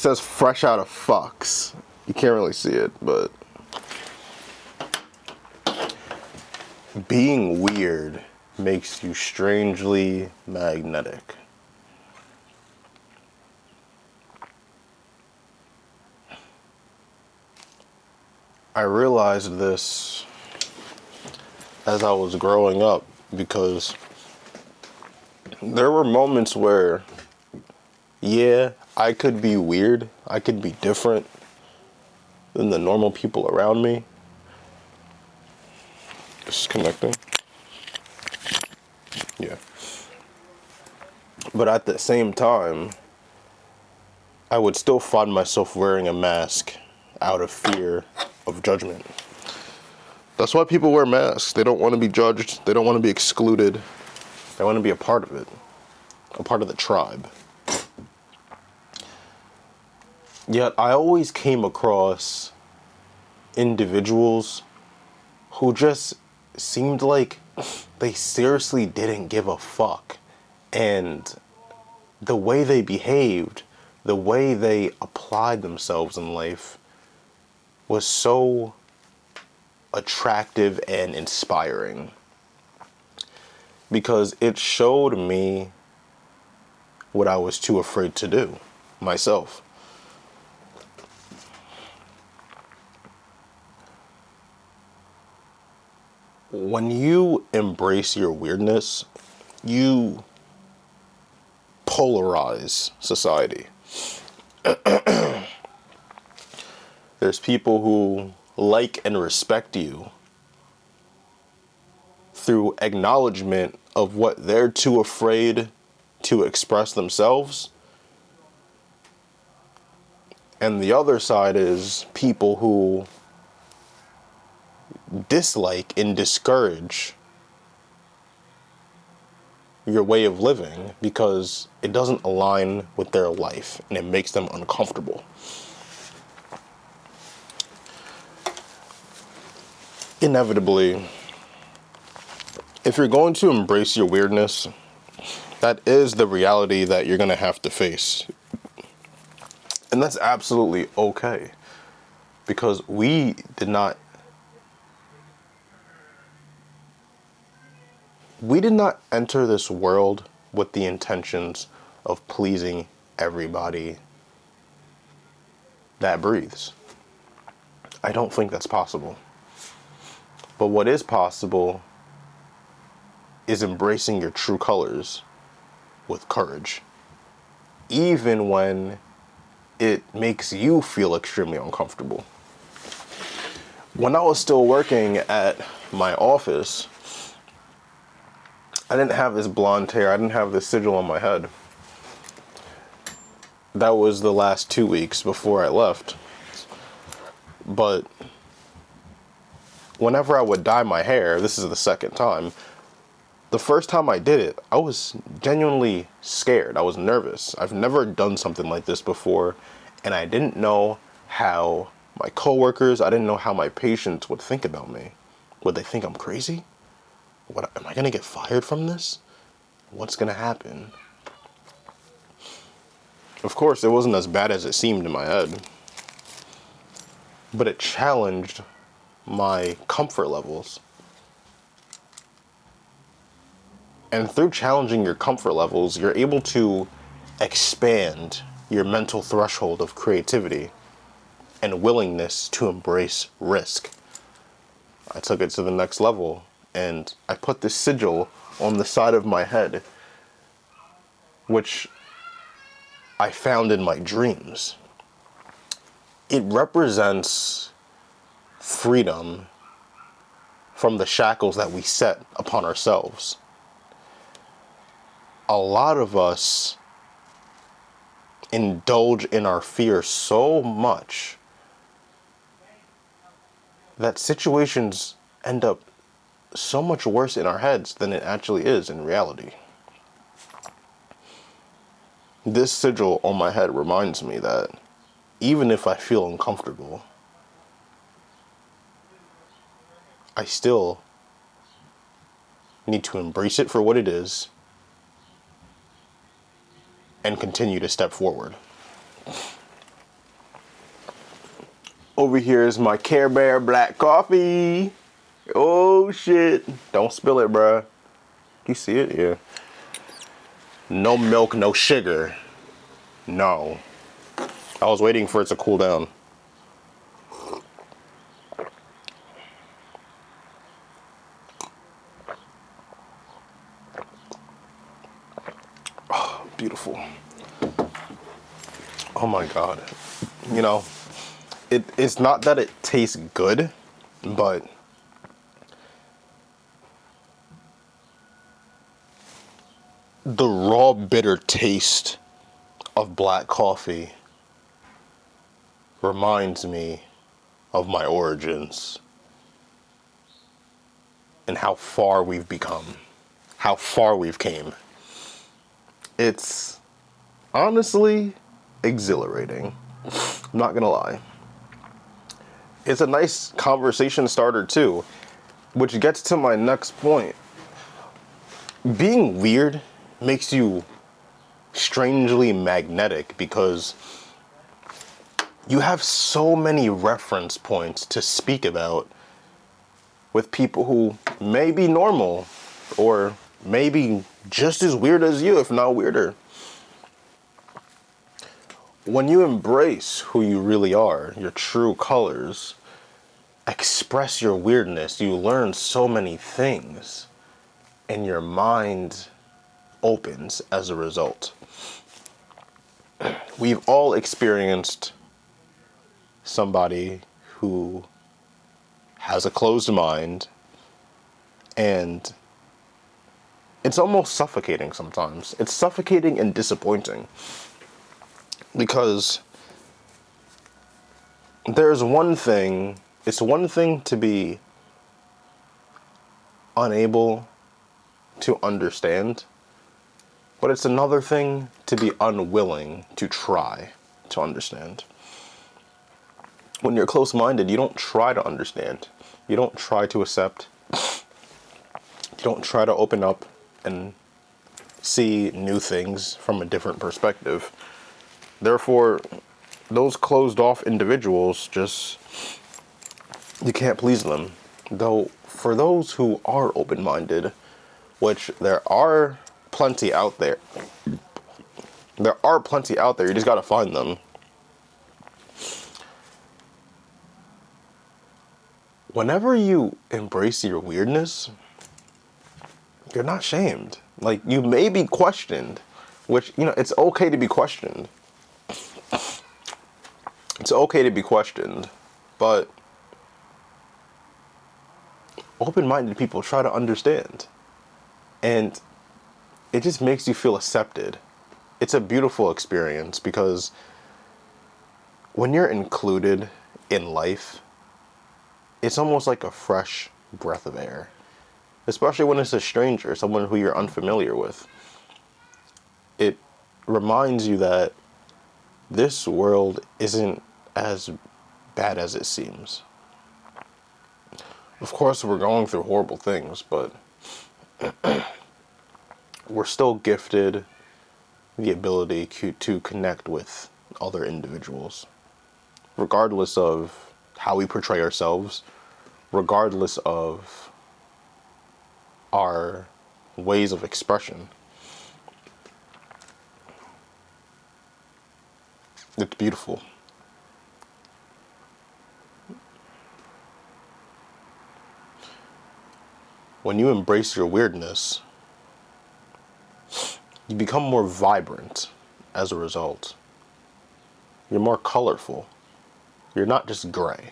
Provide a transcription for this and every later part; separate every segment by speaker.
Speaker 1: says fresh out of Fox. You can't really see it, but being weird makes you strangely magnetic. I realized this as I was growing up because there were moments where, yeah, I could be weird, I could be different than the normal people around me. Disconnecting. Yeah. But at the same time, I would still find myself wearing a mask out of fear of judgment. That's why people wear masks. They don't want to be judged. They don't want to be excluded. They want to be a part of it, a part of the tribe. Yet I always came across individuals who just seemed like they seriously didn't give a fuck. And the way they behaved, the way they applied themselves in life was so attractive and inspiring because it showed me what I was too afraid to do myself. When you embrace your weirdness, you polarize society. There's people who like and respect you through acknowledgement of what they're too afraid to express themselves. And the other side is people who dislike and discourage your way of living because it doesn't align with their life and it makes them uncomfortable. Inevitably, if you're going to embrace your weirdness, that is the reality that you're going to have to face. And that's absolutely okay. Because we did not enter this world with the intentions of pleasing everybody that breathes. I don't think that's possible. But what is possible is embracing your true colors with courage, even when it makes you feel extremely uncomfortable. When I was still working at my office, I didn't have this blonde hair. I didn't have this sigil on my head. That was the last 2 weeks before I left. But whenever I would dye my hair, this is the second time, the first time I did it, I was genuinely scared. I was nervous. I've never done something like this before, and I didn't know how my coworkers, I didn't know how my patients would think about me. Would they think I'm crazy? What, am I gonna get fired from this? What's gonna happen? Of course, it wasn't as bad as it seemed in my head, but it challenged my comfort levels. And through challenging your comfort levels, you're able to expand your mental threshold of creativity and willingness to embrace risk. I took it to the next level, and I put this sigil on the side of my head, which I found in my dreams. It represents freedom from the shackles that we set upon ourselves. A lot of us indulge in our fear so much that situations end up so much worse in our heads than it actually is in reality. This sigil on my head reminds me that even if I feel uncomfortable, I still need to embrace it for what it is and continue to step forward. Over here is my Care Bear black coffee. Oh shit. Don't spill it, bruh. You see it? Yeah. No milk, no sugar. No. I was waiting for it to cool down. Oh, beautiful. Oh my God. You know, it's not that it tastes good, but the raw bitter taste of black coffee reminds me of my origins and how far we've become, how far we've came. It's honestly exhilarating. I'm not gonna lie. It's a nice conversation starter too, which gets to my next point. Being weird makes you strangely magnetic because you have so many reference points to speak about with people who may be normal or maybe just as weird as you, if not weirder. When you embrace who you really are, your true colors, express your weirdness, you learn so many things and your mind opens as a result. We've all experienced somebody who has a closed mind, and it's almost suffocating sometimes. It's suffocating and disappointing because it's one thing to be unable to understand, but it's another thing to be unwilling to try to understand. When you're close-minded, you don't try to understand. You don't try to accept. You don't try to open up and see new things from a different perspective. Therefore, those closed-off individuals you can't please them. Though, for those who are open-minded, which there are plenty out there, you just gotta find them. Whenever you embrace your weirdness, you're not shamed. Like, you may be questioned, which, it's okay to be questioned. It's okay to be questioned, but open-minded people try to understand. And it just makes you feel accepted. It's a beautiful experience because when you're included in life, it's almost like a fresh breath of air. Especially when it's a stranger, someone who you're unfamiliar with. It reminds you that this world isn't as bad as it seems. Of course, we're going through horrible things, but we're still gifted the ability to connect with other individuals, regardless of how we portray ourselves, regardless of our ways of expression. It's beautiful. When you embrace your weirdness, you become more vibrant as a result. You're more colorful. You're not just gray.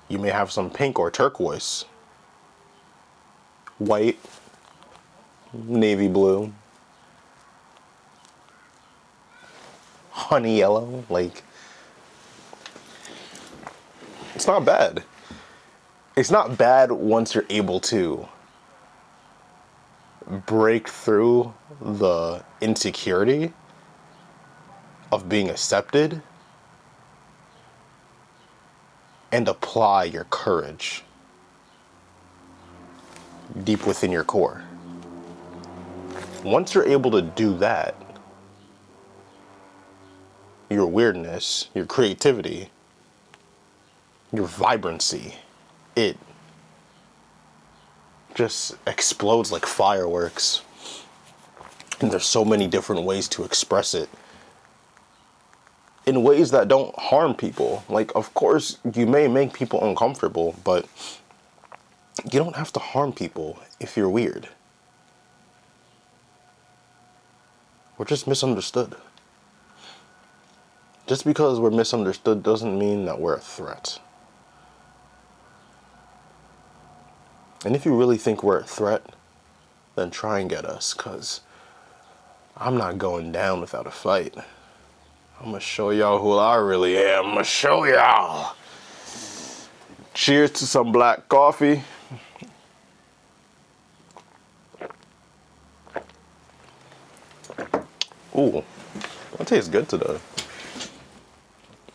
Speaker 1: You may have some pink or turquoise, white, navy blue, honey yellow, like, it's not bad. It's not bad once you're able to break through the insecurity of being accepted and apply your courage deep within your core. Once you're able to do that, your weirdness, your creativity, your vibrancy, it just explodes like fireworks. And there's so many different ways to express it in ways that don't harm people. Like, of course, you may make people uncomfortable, but you don't have to harm people if you're weird. We're just misunderstood. Just because we're misunderstood doesn't mean that we're a threat. And if you really think we're a threat, then try and get us, because I'm not going down without a fight. I'm gonna show y'all who I really am. I'm gonna show y'all. Cheers to some black coffee. Ooh, that tastes good today.